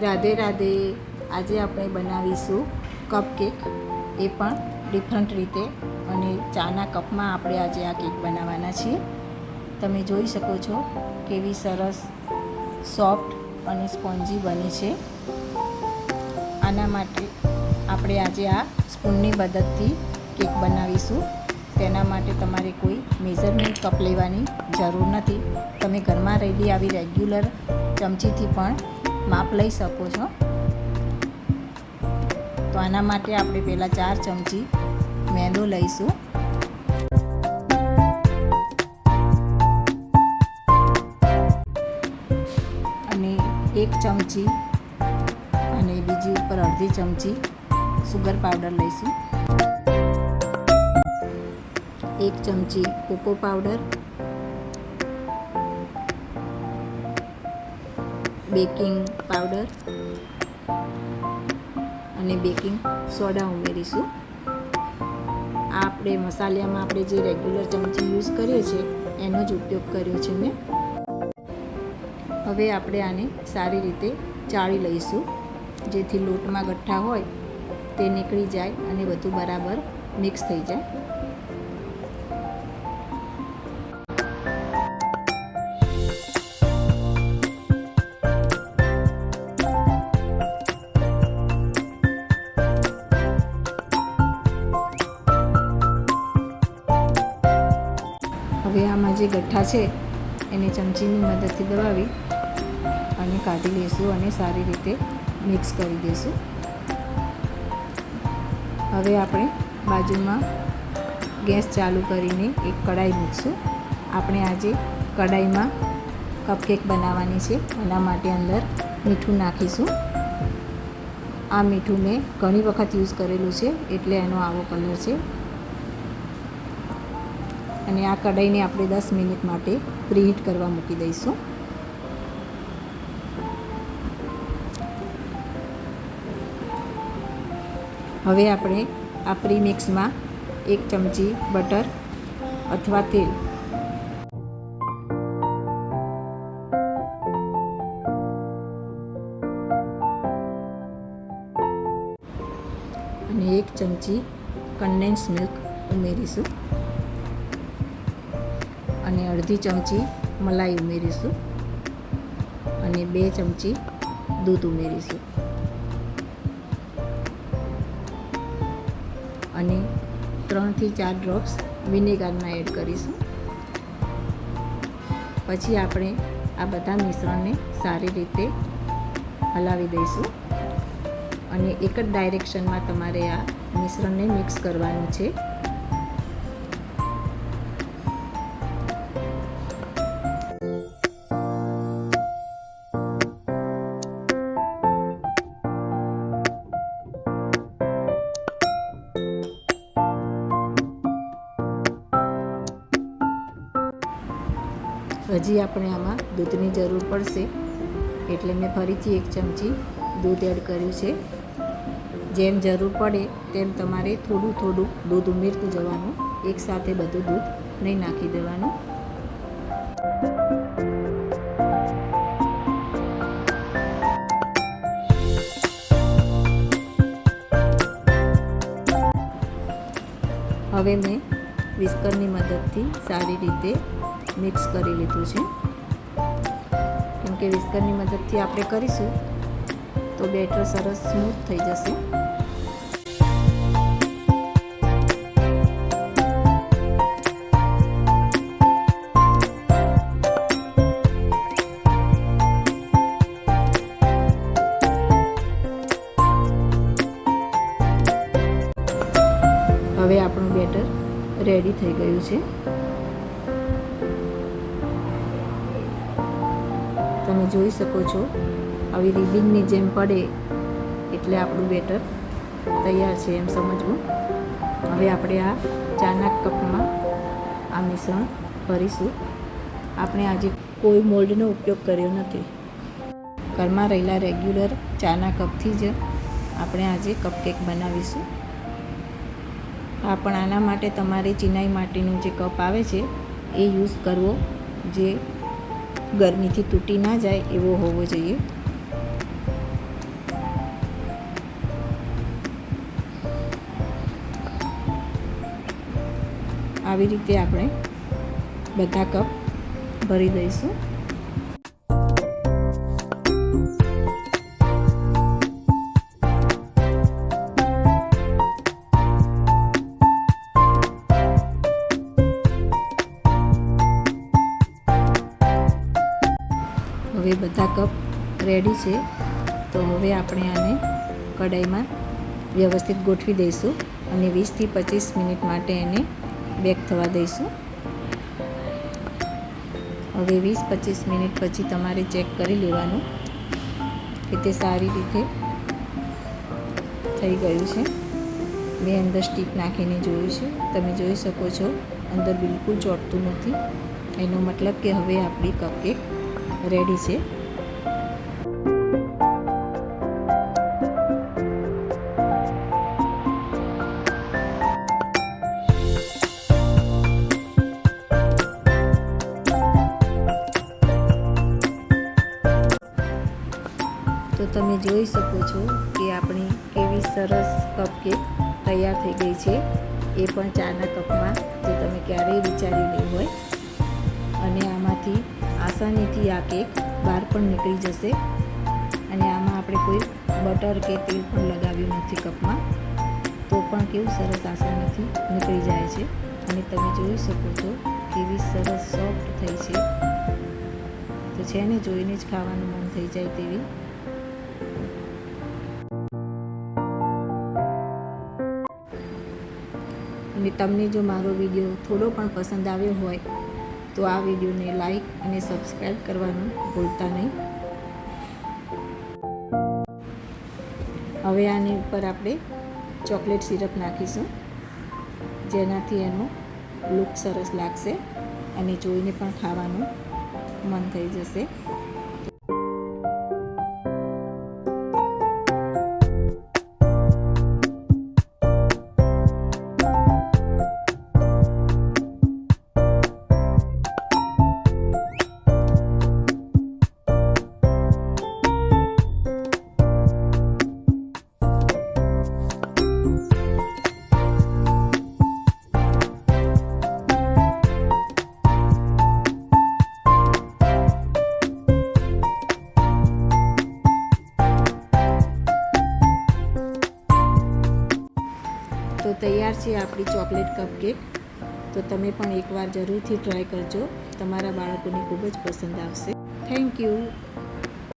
રાધે રાધે. આજે આપણે બનાવીશું કપકેક, એ પણ ડિફરન્ટ રીતે. અને ચાના કપમાં આપણે આજે આ કેક બનાવવાના છીએ. તમે જોઈ શકો છો કેવી સરસ સોફ્ટ અને સ્પોન્જી બની છે. આના માટે આપણે આજે આ સ્પૂનની મદદથી કેક બનાવીશું. તેના માટે તમારે કોઈ મેઝરમેન્ટ કપ લેવાની જરૂર નથી. તમે ઘરમાં રહેલી આવી રેગ્યુલર ચમચીથી પણ માપ લઈ શકો છો. તો આના માટે આપણે પહેલાં 4 ચમચી મેંદો લઈશું. અને 1 ચમચી અને બીજી ઉપર અડધી ચમચી સુગર પાવડર લઈશું. 1 ચમચી કોકો પાવડર, બેકિંગ પાવડર અને બેકિંગ સોડા ઉમેરીશું. આ આપણે મસાલામાં આપણે જે રેગ્યુલર ચમચી યુઝ કરીએ છીએ એનો જ ઉપયોગ કર્યો છે મેં. હવે આપણે આને સારી રીતે ચાળી લઈશું, જેથી લોટમાં ગઠ્ઠા હોય તે નીકળી જાય અને બધું બરાબર મિક્સ થઈ જાય. હવે આમાં જે ગઠ્ઠા છે એને ચમચીની મદદથી દબાવી અને કાઢી લઈશું અને સારી રીતે મિક્સ કરી દઈશું. હવે આપણે બાજુમાં ગેસ ચાલુ કરીને એક કઢાઈ મૂકશું. આપણે આજે કઢાઈમાં કપકેક બનાવવાની છે. એના માટે અંદર મીઠું નાખીશું. આ મીઠું મેં ઘણી વખત યુઝ કરેલું છે એટલે એનો આવો કલર છે. અને આ કઢાઈને આપણે 10 મિનિટ માટે પ્રીહીટ કરવા મૂકી દઈશું. હવે આપણે આ પ્રીમિક્સમાં 1 ચમચી બટર અથવા તેલ અને 1 ચમચી કન્ડેન્સ મિલ્ક ઉમેરીશું અને અડધી ચમચી મલાઈ ઉમેરીશું અને 2 ચમચી દૂધ ઉમેરીશું અને 3 થી 4 ડ્રોપ્સ વિનેગરના એડ કરીશું. પછી આપણે આ બધા મિશ્રણને સારી રીતે હલાવી દઈશું અને એક જ ડાયરેક્શનમાં તમારે આ મિશ્રણને મિક્સ કરવાનું છે. હજી આપણે આમાં દૂધની જરૂર પડશે એટલે મેં ફરીથી 1 ચમચી દૂધ એડ કર્યું છે. જેમ જરૂર પડે તેમ તમારે થોડું થોડું દૂધ ઉમેરતું જવાનું. એકસાથે બધું દૂધ નહીં નાખી દેવાનું. હવે મેં વિસ્કરની મદદથી સારી રીતે મિક્સ કરી લીધું છે. કેમ કે વિસ્કરની મદદથી આપણે કરીશું તો બેટર સરસ સ્મૂથ થઈ જશે. હવે આપણું બેટર રેડી થઈ ગયું છે. તમે જોઈ શકો છો આવી રિબિનની જેમ પડે એટલે આપણું બેટર તૈયાર છે એમ સમજવું. હવે આપણે આ ચાના કપમાં આ મિશ્રણ ભરીશું. આપણે આજે કોઈ મોલ્ડનો ઉપયોગ કર્યો નથી. ઘરમાં રહેલા રેગ્યુલર ચાના કપથી જ આપણે આજે કપકેક બનાવીશું. પણ આના માટે તમારે ચિનાઈ માટીનું જે કપ આવે છે એ યુઝ કરવો, જે ગરમીથી તૂટી ના જાય એવો હોવો જોઈએ. આવી રીતે આપણે બધા કપ ભરી દઈશું. હવે બધા કપ રેડી છે, તો હવે આપણે આને કઢાઈમાં વ્યવસ્થિત ગોઠવી દઈશું અને 20 થી 25 મિનિટ માટે એને બેક થવા દઈશું. હવે 20-25 મિનિટ પછી તમારે ચેક કરી લેવાનું કે તે સારી રીતે થઈ ગયું છે. મેં અંદર સ્ટીક નાખીને જોયું છે, તમે જોઈ શકો છો અંદર બિલકુલ ચોંટતું નથી. એનો મતલબ કે હવે આપણી કપકેક રેડી છે. તો તમે જોઈ શકો છો કે આપણી કેવી સરસ કપકેક તૈયાર થઈ ગઈ છે, એ પણ ચાના કપમાં, જે તમે ક્યારેય વિચારી નહીં હોય. અને આમાંથી આસાનીથી આ કેક બહાર પણ નીકળી જશે. અને આમાં આપણે કોઈ બટર કે તેલ પણ લગાવ્યું નથી કપમાં, તો પણ કેવું સરસ આસાનીથી નીકળી જાય છે. અને તમે જોઈ શકો છો કેવી સરસ સોફ્ટ થઈ છે, તો છે ને જોઈને જ ખાવાનું મન થઈ જાય તેવી. અને તમને જો મારો વિડીયો થોડો પણ પસંદ આવ્યો હોય તો આ વિડીયોને લાઈક અને સબસ્ક્રાઈબ કરવાનું ભૂલતા નહીં. હવે આની ઉપર આપણે ચોકલેટ સિરપ નાખીશું, જેનાથી એનો લુક સરસ લાગશે અને જોઈને પણ ખાવાનું મન થઈ જશે. તો તૈયાર છે આપણી ચોકલેટ કપકેક. તો તમે પણ એકવાર જરૂરથી ટ્રાય કરજો, તમારા બાળકોને ખૂબ જ પસંદ આવશે. Thank you.